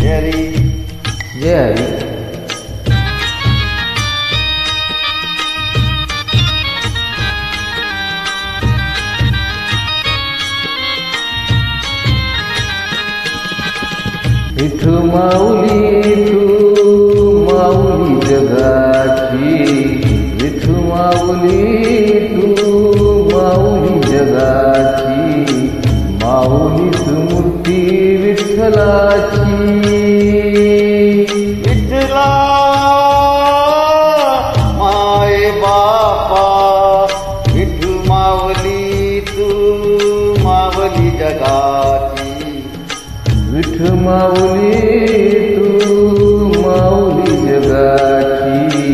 हरी जय हरी. विठू माऊली तू माऊली जगाची, विठू माऊली तू माऊली जगाची, माऊलीच मूर्ती विठ्ठलाची. विठ्ठला माय बापा, विठू माऊली तू माऊली जगाची, विठू माऊली तू माऊली जगाची,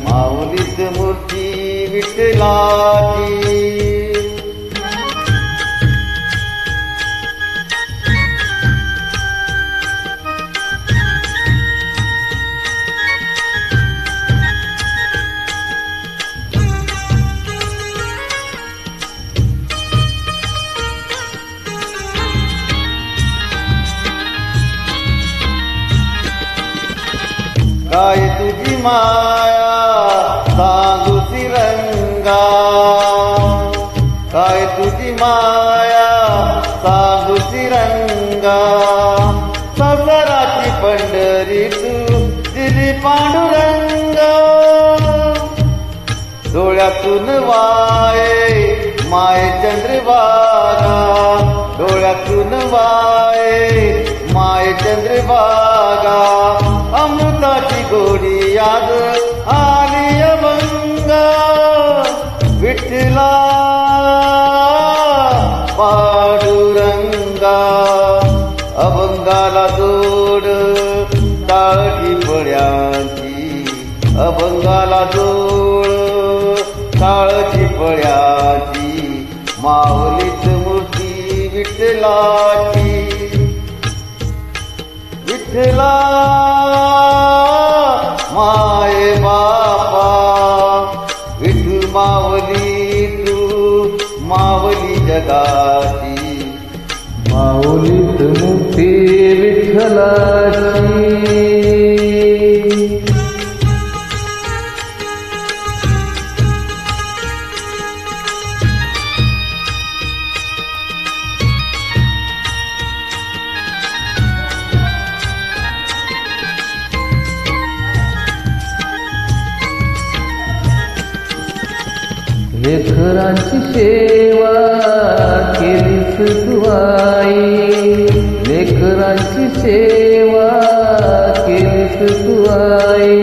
माऊलीच मूर्ती विठ्ठलाची. काय तुझी माया सांगूची रंगा, काय तुझी माया सांगूची रंगा, संसाराची पंढरी तू दिली पांडुरंगा. डोळ्यातून वाये माय चंद्रभागा, डोळ्यातून वाये माय चंद्रभागा, अमृताची गोडी याद आली अभंगा. विठ्ठला पांडुरंगा, अभंगाला जोड टाळी पळ्यांची, अभंगाला जोड टाळची पळ्यांची, माऊलीच मूर्ती विठ्ठलाची. विठ्ठला माय बापा, विठू माऊली तू माऊली जगाची, माऊलीच मूर्ती विठ्ठलाची. लेकरांची सेवा केलीस तू आई, लेकरांची सेवा केलीस तू आई,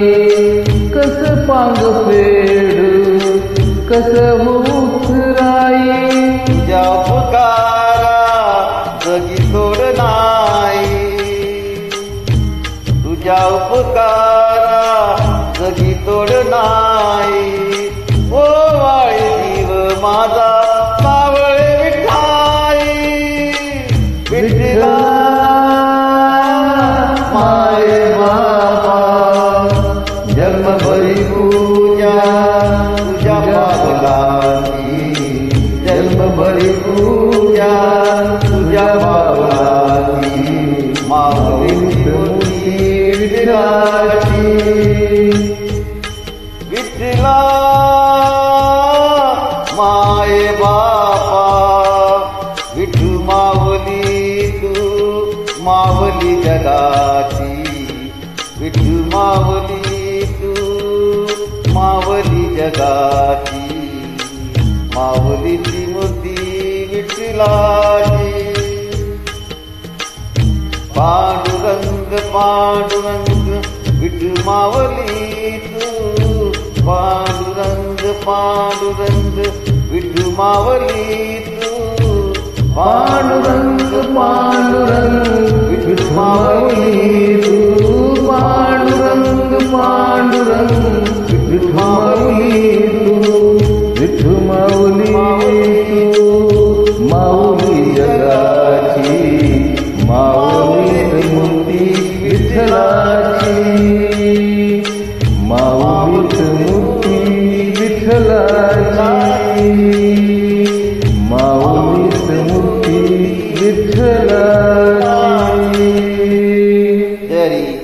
कस पांग फेडू कस होऊच राई. तुझ्या उपकारा जगी सोड नाही, तुझ्या उपकारा जगी तोड नाही. ओ वाळे जीव माझा सावळे विठाई, विठ्ठला माय बाबा, जन्मभरी पूजा तुझ्या पावलाची, जन्मभरी पूजा तुझ्या पावलाची, माऊलीची मूर्ती विठ्ठलाची. विठ्ठला माय बापा, विठू माऊली तू माऊली जगाची, विठू माऊली तू माऊली जगाची, माऊलीची मूर्ती विठ्ठलाची. पांडुरंग पांडुरंग विठू माऊली तू, पांडुरंग पांडुरंग विठू माऊली तू, पांडुरंग पांडुरंग विठू माऊली तू, पांडुरंग पांडुरंग विठू माऊली तू, विठू माऊली तू माऊली जगाची, माऊलीच मूर्ती विठ्ठलाची, माऊलीच मूर्ती विठ्ठलाची, माऊलीच मूर्ती विठ्ठलाची. करी